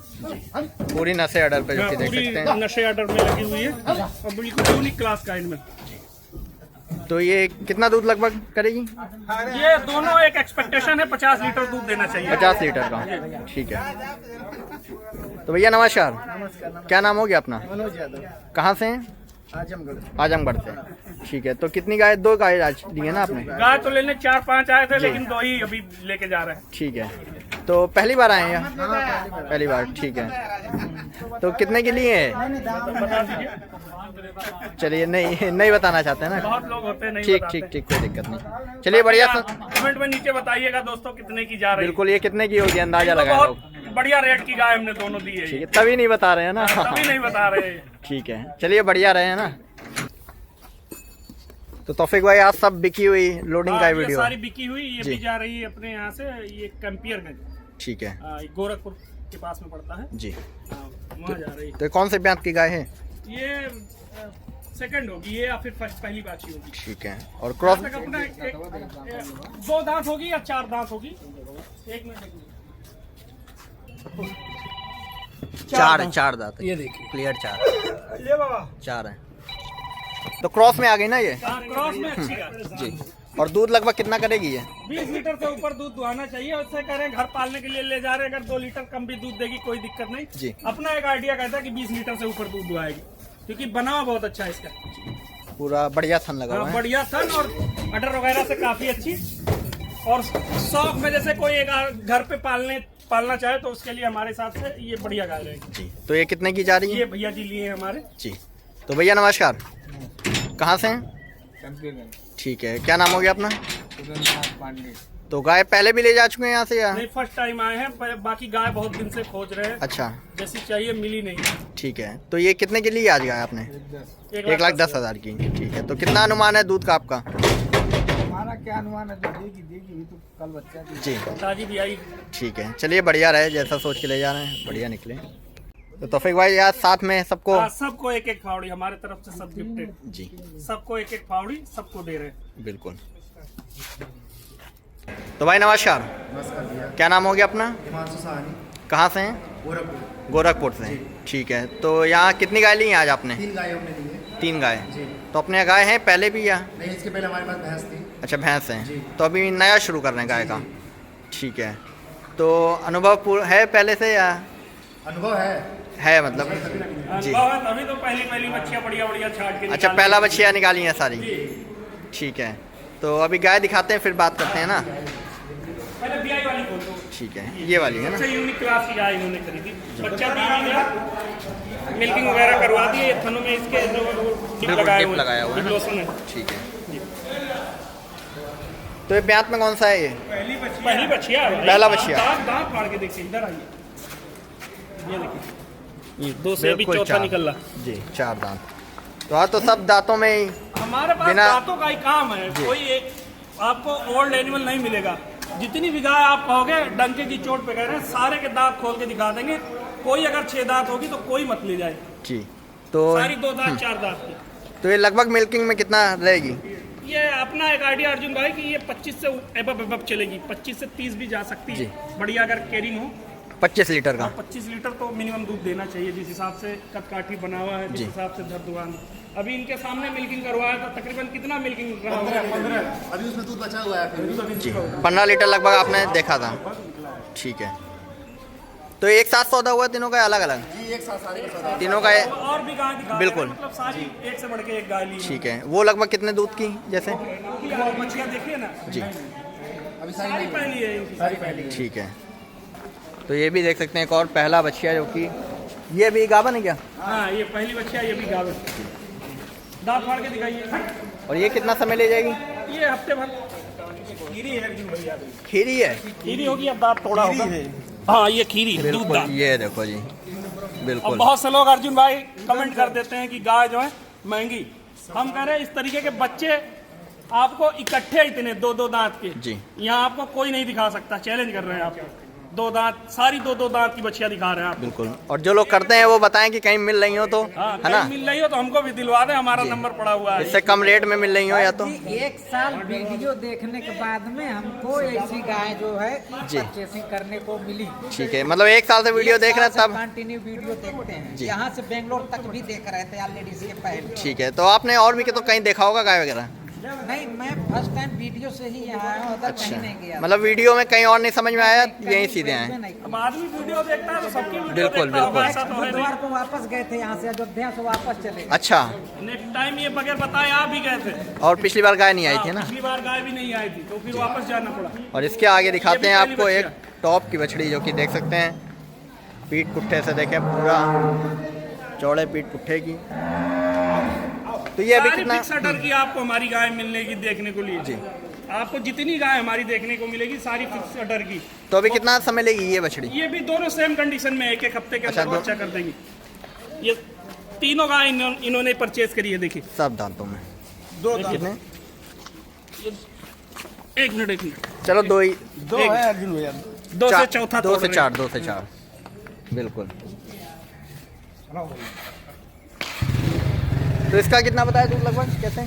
पूरी नसें अडर पे जो कि देख सकते हैं। नशे अडर में लगी हुई है, और बिल्कुल यूनिक क्लास का इनमें। तो ये कितना दूध लगभग करेगी? ये दोनों एक एक्सपेक्टेशन है, 50 लीटर दूध देना चाहिए। 50 लीटर का। ठीक है। तो भैया नमस्कार, क्या नाम हो गया अपना? मनोज यादव, कहाँ से हैं? आजमगढ़ से। ठीक है। तो कितनी गाय? 2 गाय आज दी है ना आपने? गाय तो लेने 4-5 आए थे, लेकिन 2 ही अभी लेके जा रहे हैं। ठीक है। तो पहली बार आए हैं यहाँ? पहली बार। ठीक है। तो कितने के लिए है? बता दीजिए। चलिए नहीं बताना चाहते हैं ना? बहुत लोग होते हैं नहीं ठीक, कोई दिक्कत नहीं। चलिए बढ़िया सर, कमेंट में नीचे बताइएगा दोस्तों कितने की जा रही है। बिल्कुल। ये कितने की होगी अंदाजा लगाए लोग? बहुत बढ़िया रेट की गाय हमने दोनों दी है। ठीक है, तभी नहीं बता रहे हैं ना? तभी नहीं बता रहे हैं। ठीक है, चलिए बढ़िया रहे हैं ना। तो तौफीक भाई आज सब बिकी हुई लोडिंग का वीडियो सारी बिकी हुई, ये भी जा रही है अपने यहाँ से, ये कैंपियरगंज। ठीक है। गोरखपुर के पास में पड़ता है जी। वहाँ जा रही है। तो कौन से ब्यांत की गाय है? ये सेकंड होगी ये, या फिर पहली बाछी होगी। ठीक है। और क्रॉस? अपना 2 दांत होगी या 4 दांत होगी? एक मिनट। 4 दांत। ये देखिए क्लियर 4। ये बाबा 4 है। तो क्रॉस में आ गई ना ये? क्रॉस में अच्छी गाय जी। और दूध लगभग कितना करेगी ये? 20 लीटर से ऊपर दूध दुहाना चाहिए। उससे कह रहे हैं घर पालने के लिए ले जा रहे हैं, अगर 2 लीटर कम भी दूध देगी कोई दिक्कत नहीं जी। अपना एक आइडिया कहता है कि 20 लीटर से ऊपर दूध दुहाएगी, क्योंकि बनावा बहुत अच्छा है इसका। पूरा बढ़िया थन लगा हुआ है। बढ़िया थन और अडर वगैरह से काफी अच्छी। और शौक में जैसे कोई एक घर पे पालना चाहे तो उसके लिए हमारे हिसाब से ये बढ़िया गाय रहेगी जी। तो ये कितने की जा रही है? ये भैया जी लिए हैं हमारे जी। तो भैया नमस्कार, कहाँ से हैं? ठीक है, क्या नाम हो गया अपना? पांडे। तो गाय पहले भी ले जा चुके हैं यहाँ से या? नहीं, फर्स्ट टाइम आए हैं। बाकी गाय बहुत दिन से खोज रहे हैं। अच्छा, जैसी चाहिए मिली नहीं। ठीक है। तो ये कितने के लिए आज गाय आपने? 1,10,000 की। ठीक है। तो कितना अनुमान है दूध का आपका? हमारा क्या अनुमान है? देगी तो कल बच्चा जी। ताजी भी आई। ठीक है, चलिए बढ़िया रहे, जैसा सोच के ले जा रहे हैं बढ़िया निकले। तो तौफीक भाई यार साथ में सबको सबको एक एक फावड़ी हमारे तरफ से सब गिफ्टेड जी। सबको एक एक फावड़ी सबको दे रहे हैं। बिल्कुल। तो भाई नमस्कार, नमस्कार भैया। क्या नाम हो गया अपना? हिमांशु साहनी, कहाँ से हैं? गोरखपुर। गोरखपुर से। ठीक है। तो यहाँ कितनी गाय ली हैं आज आपने? 3 गाय हमने ली है। 3 गाय। जी। तो अपने गाय हैं पहले भी या? नहीं, इसके पहले हमारे पास भैंस थी। अच्छा, भैंस हैं। जी। तो अभी नया शुरू कर रहे हैं गाय का? ठीक है। तो अनुभव है पहले से या? अनुभव है मतलब जी। अभी तो पहली मच्छियाँ बढ़िया छाट के अच्छा, पहला बच्चियाँ निकाली हैं सारी? ठीक है। तो अभी गाय दिखाते हैं फिर बात करते हैं ना। पहले बीआई वाली खोल दो। ठीक है, ये वाली है ना? अच्छा, यूनिक क्लास की गाय इन्होंने खरीदी। बच्चा बीवी ने मिल्किंग वगैरह करवा दी है। थनों में इसके टिप लगाया हुआ है। ठीक है। तो ये ब्यात में कौन सा है ये? पहली बच्चिया। पहला बच्चिया। दांत फाड़ के देखिए, इधर आइए। ये देखिए, ये 2 से अभी बिल्कुल चौथा 4 निकल रहा जी। 4 दांत। तो हाँ, तो सब दांतों में ही हमारे पास दांतों का ही काम है। कोई एक आपको ओल्ड एनिमल नहीं मिलेगा। जितनी भी गाय आप कहोगे डंके की चोट पे कह रहे हैं, सारे के दांत खोल के दिखा देंगे। कोई अगर 6 दांत होगी तो कोई मत ले जाए जी। तो सारी 2 दांत 4 दांत की। तो ये लगभग मिल्किंग में कितना रहेगी? ये अपना एक आइडिया अर्जुन भाई कि ये 25 से एबव चलेगी। 25 से 30 भी जा सकती है बढ़िया अगर केयरिंग हो। 25 लीटर का? 25 लीटर तो मिनिमम दूध देना चाहिए, जिस हिसाब से कदकाठी बना हुआ है, जिस हिसाब से धरदुआन। अभी इनके सामने मिल्किंग करवाया तो तकरीबन कितना मिल्किंग रहा होगा? 15। अभी उसमें दूध बचा हुआ है जी। 15 लीटर लगभग आपने देखा था। ठीक है। तो एक साथ सौदा हुआ तीनों का? अलग अलग जी, एक साथ सारे का सौदा। तीनों का? और भी गाय दिखा बिल्कुल। मतलब सारी एक से बढ़ के एक गाय ली। ठीक है। वो लगभग कितने दूध की जैसे? मछलियाँ देखिए ना जी। अभी सारी पहली है इनकी। सारी पहली। ठीक है। तो ये भी देख सकते हैं एक और पहला बच्चिया, जो कि ये भी गाभन है क्या? हाँ, ये पहली बच्चिया, ये भी गाय। दांत फाड़ के दिखाइए। और ये कितना समय ले जाएगी? ये हफ्ते भर। खीरी है अर्जुन भैया। खीरी है? खीरी होगी, अब दांत तोड़ा होगा। हाँ, ये खीरी है, दूध बिल्कुल। दांत। ये देखो जी, अब बिल्कुल। बहुत से लोग अर्जुन भाई कमेंट कर देते हैं कि गाय जो है महंगी। हम कह रहे हैं इस तरीके के बच्चे आपको इकट्ठे इतने 2-2 दांत के जी। यहाँ आपको कोई नहीं दिखा सकता। चैलेंज कर रहे हैं आपको। 2 दांत, सारी 2-2 दांत की बच्चियाँ दिखा रहे हैं आप। बिल्कुल। और जो लोग करते हैं वो बताएं कि कहीं मिल रही हो तो, हाँ, है ना? मिल रही हो तो हमको भी दिलवा दें, हमारा नंबर पड़ा हुआ है। इससे कम रेट में मिल रही हो या तो? 1 साल वीडियो देखने के बाद में हमको ऐसी गाय जो है जी। परचेसिंग करने को मिली। ठीक है। मतलब 1 साल से वीडियो देख रहे हैं तब? कंटिन्यू वीडियो देखते हैं। जी। यहाँ से बेंगलोर तक भी देख रहे थे ऑलरेडी इसके पहले। ठीक है। तो आपने और भी तो कहीं देखा होगा गाय वगैरह? नहीं, मैं फर्स्ट टाइम वीडियो से ही यहाँ आया हूँ, उधर कहीं नहीं गया। मतलब वीडियो में कहीं और नहीं समझ में आया, यहीं सीधे आए? अब आदमी वीडियो देखता है तो सबकी वीडियो बिल्कुल, देखता होगा, बिल्कुल। ऐसा तो है नहीं। बुधवार को वापस गए थे यहाँ से, अयोध्या से वापस चले गए। अच्छा। नेक्स्ट टाइम ये बगैर बताए आप भी गए थे। और पिछली बार गाय नहीं आई थी ना? पिछली बार गाय भी नहीं आई थी तो फिर वापस जाना पड़ा। और इसके आगे दिखाते हैं ये भी आपको पहली एक टॉप की बछड़ी, जो कि देख सकते हैं पीठ पुट्ठे से देखें, पूरा चौड़े पीठ पुट्ठे की। तो ये अभी सारी कितना? फिक्स अडर की आपको हमारी गाय मिलने की देखने को लिए जी। आपको जितनी गाय हमारी देखने को मिलेगी सारी फिक्स अडर की। तो अभी कितना समय लेगी ये बछड़ी? ये भी दोनों सेम कंडीशन में 1-1 हफ्ते के अच्छा, अंदर बच्चा कर देंगी। ये तीनों गाय इन्होंने परचेज करी है। देखिए सब दांतों में 2 कितने? 1 मिनट। चलो 2 ही। 2 है अर्जुन भैया। 2 से चौथा 2 से तोड़ 4, 2 से 4। बिल्कुल। तो इसका कितना बताया दूध लगभग कैसे?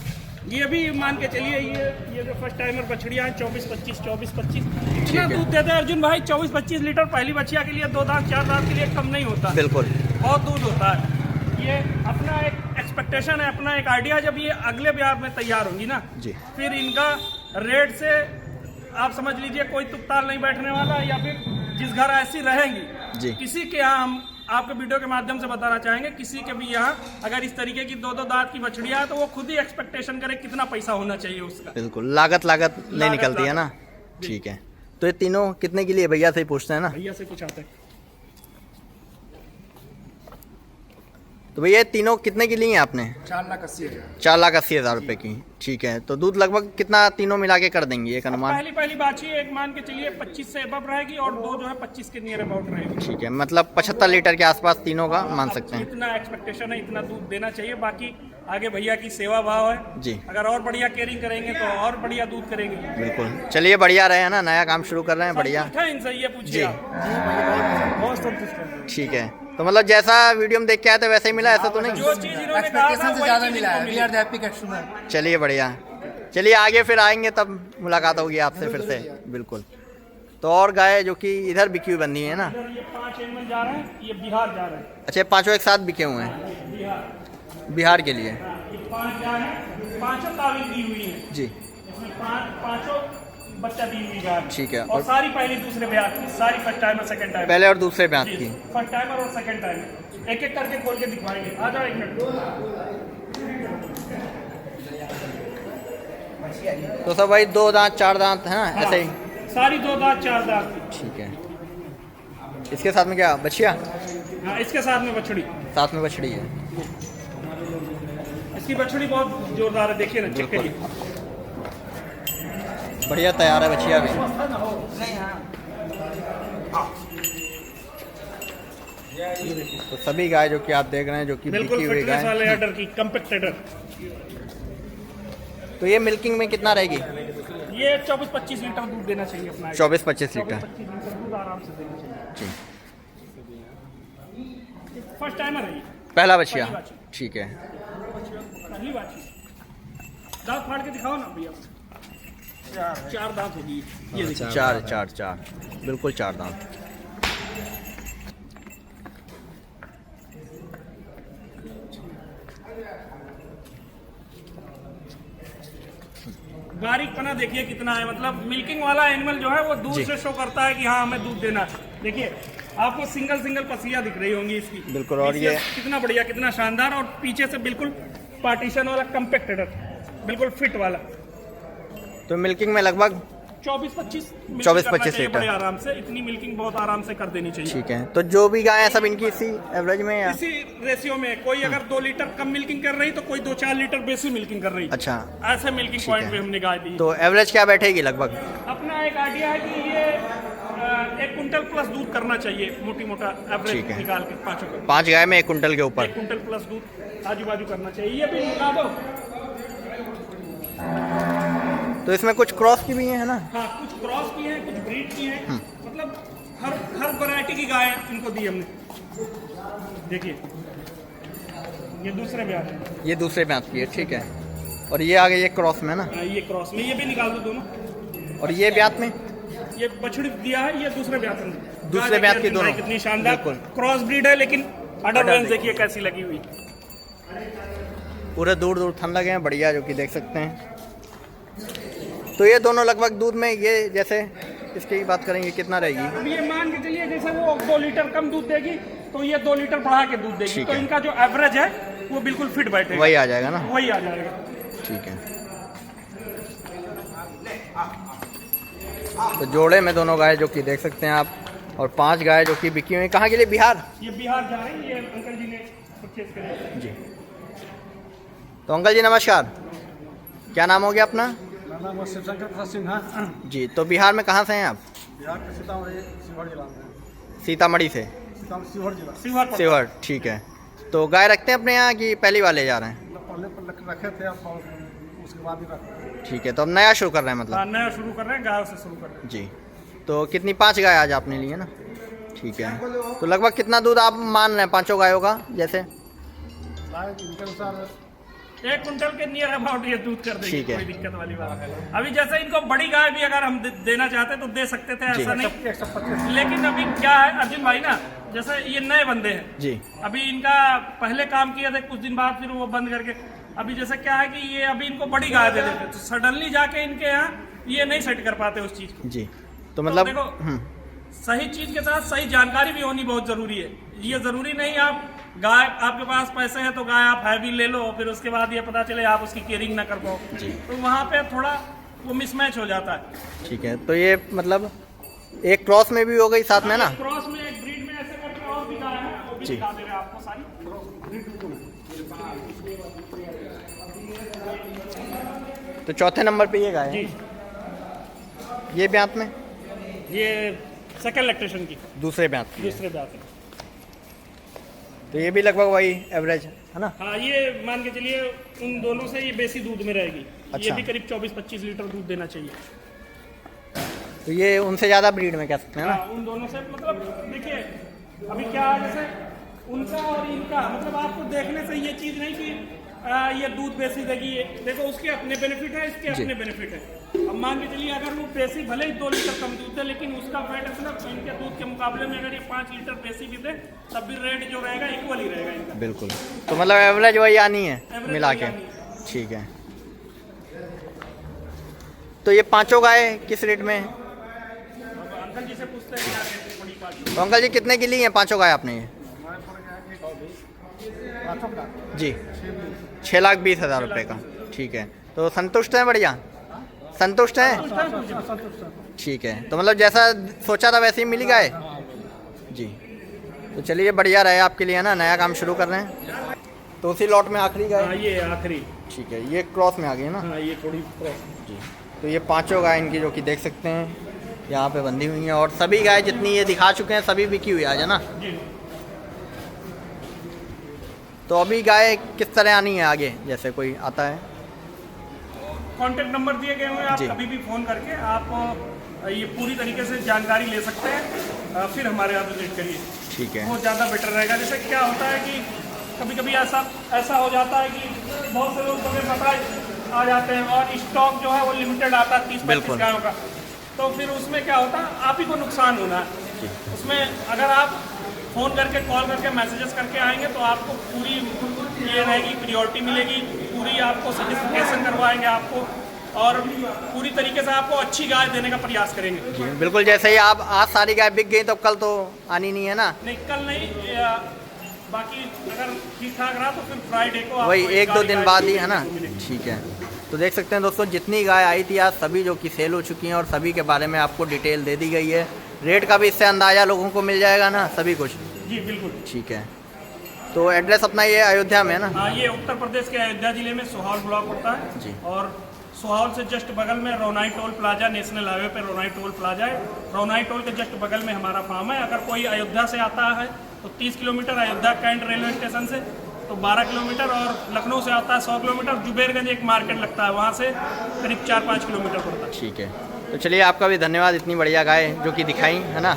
ये भी मान के चलिए, ये जो फर्स्ट टाइमर बछड़ियाँ हैं 24-25 24-25 इतना है। दूध देते हैं अर्जुन भाई। 24-25 लीटर पहली बच्चिया के लिए 2 दांत 4 दांत के लिए कम नहीं होता। बिल्कुल। बहुत दूध होता है। ये अपना एक एक्सपेक्टेशन है, अपना एक आइडिया। जब ये अगले ब्याह में तैयार होंगी ना जी। फिर इनका रेट से आप समझ लीजिए कोई तुकताल नहीं बैठने वाला। या फिर जिस घर ऐसी रहेंगी जी। किसी के यहाँ हम आपके वीडियो के माध्यम से बताना चाहेंगे, किसी के भी यहाँ अगर इस तरीके की 2-2 दांत की बछड़ियाँ है तो वो खुद ही एक्सपेक्टेशन करे कितना पैसा होना चाहिए उसका। बिल्कुल, लागत नहीं निकलती है ना। ठीक है, तो ये तीनों कितने के लिए भैया से ही पूछते हैं ना। भैया से कुछ आते हैं। तो भैया ये तीनों कितने की ली हैं आपने? 4,80,000। 4,80,000 रुपए की। ठीक है, तो दूध लगभग कितना तीनों मिला के कर देंगे एक अनुमान? पहली बाछी एक मान के चलिए 25 से अबव रहेगी और 2 जो है 25 के नियर अबाउट रहेगी। ठीक है, मतलब 75 लीटर के आसपास तीनों का मान सकते हैं। इतना एक्सपेक्टेशन है, इतना दूध देना चाहिए। बाकी आगे भैया की सेवा भाव है जी, अगर और बढ़िया केयरिंग करेंगे तो और बढ़िया दूध करेंगे। बिल्कुल, चलिए बढ़िया रहे, है ना, नया काम शुरू कर रहे हैं, बढ़िया। इनसे ये पूछिए आप। बहुत संतुष्ट हैं। ठीक है, तो मतलब जैसा वीडियो में देख के आए थे वैसे ही मिला, ऐसा तो नहीं? जो चीज इन्होंने कहा था एक्सपेक्टेशन से वही ज़्यादा चीज मिला है। इनको we are the happy customer. चलिए बढ़िया, चलिए आगे फिर आएंगे तब मुलाकात होगी आपसे फिर से। बिल्कुल, तो और गाय जो कि इधर बिकी हुई बंदी है ना? ये 5 एनिमल जा रहे हैं, ये बिहार जा रहे हैं। अच्छा, पांचों एक साथ बिके हुए हैं बिहार के लिए? ये 5 गाय हैं, 5 तावीज दी हुई है जी, इसमें 5 बच्चा दी हुई गाय। ठीक है, और सारी पहली दूसरे ब्याह की, सारी फर्स्ट टाइम और सेकंड टाइम। पहले और दूसरे ब्याह की। फर्स्ट टाइम और सेकंड टाइम एक एक करके खोल के दिखवाएंगे। आ जाओ एक मिनट। तो सब भाई 2 दांत 4 दांत है ना, ऐसे ही? सारी 2 दांत 4 दांत। ठीक है, इसके साथ में क्या बछिया? हाँ, इसके साथ में बछड़ी। साथ में बछड़ी है। इसकी बछड़ी बहुत जोरदार है, देखिए ना, चेक करिए। बढ़िया तैयार है बछिया भी। तो सभी गाय जो कि आप देख रहे हैं जो कि बिल्कुल बिकी हुई फिटनेस वाले गाय। अडर की कम्पैक्ट अडर। तो ये मिल्किंग में कितना रहेगी? ये 24-25 लीटर दूध देना चाहिए अपना। 24-25 लीटर। 24-25 लीटर दूध आराम से देना चाहिए। जी, फर्स्ट टाइमर है ये, पहला बछिया। पहली बाछी। ठीक है, पहली बाछी। दांत फाड़ के दिखाओ ना भैया। 4 दांत होगी ये, देखिए। 4 बिल्कुल 4 दांत। बारीक पना देखिए कितना है, मतलब मिल्किंग वाला एनिमल जो है वो दूर से शो करता है कि हाँ हमें दूध देना है। देखिए आपको सिंगल पसिया दिख रही होंगी इसकी। बिल्कुल, और ये कितना बढ़िया, कितना शानदार, और पीछे से बिल्कुल पार्टीशन वाला कम्पैक्ट अडर, बिल्कुल फिट वाला। तो मिल्किंग में लगभग 24-25 लीटर बड़े आराम से, इतनी मिल्किंग बहुत आराम से कर देनी चाहिए। ठीक है, तो जो भी गाय है सब इनकी इसी एवरेज में या? इसी रेशियो में, कोई अगर 2 लीटर कम मिल्किंग कर रही तो कोई 2-4 लीटर बेसी मिल्किंग कर रही। अच्छा, ऐसे मिल्किंग पॉइंट पे हमने गाय दी। तो एवरेज क्या बैठेगी लगभग? अपना एक आइडिया है कि ये 1 कुंटल प्लस दूध करना चाहिए, मोटा ठीक एवरेज है। निकाल के 5 का। 5 गाय में 1 कुंटल के 1 ऊपर। कुंटल प्लस दूध आजू बाजू करना चाहिए। ये भी निकाल दो। तो इसमें कुछ क्रॉस की भी है ना? हाँ, कुछ क्रॉस की है, कुछ ब्रीड की है, मतलब हर वैरायटी की गाय इनको दी हमने। देखिए ये दूसरे ब्याह है। ये दूसरे ब्याह की है, ठीक है। और ये आ गई ये क्रॉस में ना? ये क्रॉस में, ये भी निकाल दो दोनों। और ये ब्याह में? ये बछड़ी दिया है, ये दूसरे ब्याह में। दूसरे ब्याह की दोनों कितनी शानदार बिल्कुल क्रॉस ब्रीड है, लेकिन अडर रेंज देखिए कैसी लगी हुई। पूरे दूर दूर थन लगे हैं, बढ़िया, जो कि देख सकते हैं। तो ये दोनों लगभग दूध में, ये जैसे इसकी बात करेंगे कितना रहेगी? अब ये मान के चलिए जैसे वो 2 लीटर कम दूध देगी तो ये 2 लीटर बढ़ा के दूध देगी, ठीक तो है। इनका जो एवरेज है वो बिल्कुल फिट बैठेगा, वही आ जाएगा ना? वही आ जाएगा। ठीक है, तो जोड़े में दोनों गाय जो कि देख सकते हैं आप, और 5 गाय जो कि बिकी हुई। कहाँ के लिए? बिहार। ये बिहार जा रही है, ये अंकल जी ने परचेज करी जी। तो अंकल जी नमस्कार, क्या नाम हो गया अपना? मेरा नाम है शिवशंकर प्रसाद सिन्हा। जी, तो बिहार में कहाँ से हैं आप? बिहार के सीतामढ़ी शिवहर जिला में। सीतामढ़ी से? शिवहर जिला। शिवहर। शिवहर, ठीक है। तो गाय रखते हैं अपने यहाँ कि पहली वाले जा रहे हैं? पहले पर रखे थे, अब उसके बाद ही रखे। ठीक है, तो अब नया शुरू कर रहे हैं मतलब? नया शुरू कर रहे हैं, गायों से शुरू कर रहे हैं। जी, तो कितनी 5 गाय आज आपने ली है ना? ठीक है, तो लगभग कितना दूध आप मान रहे हैं 5 गायों का? जैसे इनके अनुसार 1 कुंटल के नियर अबाउट ये दूध कर देगी, ठीक है। कोई दिक्कत वाली बात है। अभी जैसे इनको बड़ी गाय भी अगर हम देना चाहते तो दे सकते थे, ऐसा नहीं। 125। लेकिन अभी क्या है अर्जुन भाई ना, जैसे ये नए बंदे हैं जी, अभी, इनका पहले काम किया था, कुछ दिन बाद फिर वो बंद करके, अभी जैसे क्या है कि ये अभी इनको बड़ी गाय दे देते तो सडनली जाके इनके यहाँ ये नहीं सेट कर पाते उस चीज को। जी, तो मतलब देखो सही चीज के साथ सही जानकारी भी होनी बहुत जरूरी है। ये जरूरी नहीं आप गाय आपके पास पैसे हैं तो गाय आप हैवी ले लो, फिर उसके बाद ये पता चले आप उसकी केयरिंग ना कर पाओ, तो वहाँ पे थोड़ा वो मिसमैच हो जाता है। ठीक है, तो ये मतलब एक क्रॉस में भी हो गई साथ में ना? क्रॉस में एक ब्रीड में ऐसे करके और भी गाय है, वो भी दिखा दे रहे हैं आपको सारी। तो चौथे नंबर पे ये गाय है, ये ब्यांत में, ये सेकंड लैक्टेशन की, दूसरे ब्यांत की है। दूसरे ब्यात है। तो ये भी लगभग वही एवरेज है ना? हाँ, ये मान के चलिए उन दोनों से ये बेसी दूध में रहेगी। अच्छा। ये भी करीब 24-25 लीटर दूध देना चाहिए। तो ये उनसे ज़्यादा ब्रीड में कह सकते हैं ना? हाँ, उन दोनों से मतलब देखिए अभी क्या है, जैसे उनका और इनका मतलब आपको देखने से ये चीज़ नहीं कि ये दूध बेसी देगी, देखो उसके अपने बेनिफिट है, इसके अपने बेनिफिट है। अब मान के चलिए अगर वो बेसी भले ही 2 लीटर कम दूध दे, लेकिन उसका फैट है ना इनके दूध के मुकाबले में अगर ये 5 लीटर बेसी भी दे तब भी रेट जो रहेगा इक्वल ही रहेगा इनका। बिल्कुल, तो मतलब एवरेज वही आनी है Average मिला वही के। आनी है। ठीक है, तो ये पांचों गाय किस रेट में है? अब अंकल जी से पूछते हैं क्या रेट है बड़ी पार्टी। तो अंकल जी कितने की ली हैं पांचों गाय आपने ये? जी 6,20,000 रुपये का। ठीक है, तो संतुष्ट हैं? बढ़िया संतुष्ट हैं? ठीक है, तो मतलब जैसा सोचा था वैसे ही मिली गाय जी। तो चलिए बढ़िया रहे आपके लिए, है ना, नया काम शुरू कर रहे हैं। तो उसी लॉट में आखिरी गाय? हाँ, ये आखिरी। ठीक है, ये क्रॉस में आ गई है ना? हाँ, ये थोड़ी क्रॉस। जी, तो ये पांचों गाय इनकी जो कि देख सकते हैं यहाँ पे बंधी हुई हैं, और सभी गाय जितनी ये दिखा चुके हैं सभी बिकी हुई आज, है ना? जी। तो अभी गाय किस तरह आनी है आगे, जैसे कोई आता है? कांटेक्ट नंबर दिए गए हुए हैं, आप जी। कभी भी फ़ोन करके आप ये पूरी तरीके से जानकारी ले सकते हैं, फिर हमारे यहाँ विजिट करिए। ठीक है, बहुत ज़्यादा बेटर रहेगा। जैसे क्या होता है कि कभी कभी ऐसा हो जाता है कि बहुत से लोग हमें पता आ जाते हैं और स्टॉक जो है वो लिमिटेड आता है 30-35 बिल्कुल। गायों का, तो फिर उसमें क्या होता है आप ही को नुकसान होना है। उसमें अगर आप फ़ोन करके कॉल करके मैसेजेस करके आएंगे तो आपको पूरी ये रहेगी, प्रियोरिटी मिलेगी, पूरी आपको सर्टिफिकेशन करवाएंगे आपको, और पूरी तरीके से आपको अच्छी गाय देने का प्रयास करेंगे। जी बिल्कुल। जैसे ही आप आज सारी गाय बिक गई तो कल तो आनी नहीं है ना? नहीं, कल नहीं, बाकी अगर ठीक ठाक रहा तो फिर फ्राइडे को आपको वही 1-2 दिन बाद ही, है ना? मिलेगी। ठीक है, तो देख सकते हैं दोस्तों जितनी गाय आई थी आज सभी जो कि सेल हो चुकी हैं, और सभी के बारे में आपको डिटेल दे दी गई है। रेट का भी इससे अंदाज़ा लोगों को मिल जाएगा ना, सभी कुछ? जी बिल्कुल। ठीक है, तो एड्रेस अपना ये अयोध्या में है ना? हाँ, ये उत्तर प्रदेश के अयोध्या जिले में सुहाल ब्लॉक पड़ता है जी। और सुहाल से जस्ट बगल में रोनाई टोल प्लाजा, नेशनल हाईवे पे रोनाई टोल प्लाजा है। रोनाई टोल के जस्ट बगल में हमारा फार्म है। अगर कोई अयोध्या से आता है तो 30 kilometre, Ayodhya cantt railway station से तो 12 किलोमीटर, और लखनऊ से आता है 100 किलोमीटर। जुबेरगंज एक मार्केट लगता है, वहाँ से करीब 4-5 किलोमीटर पड़ता है। ठीक है, तो चलिए आपका भी धन्यवाद, इतनी बढ़िया गाय जो कि दिखाई, है ना?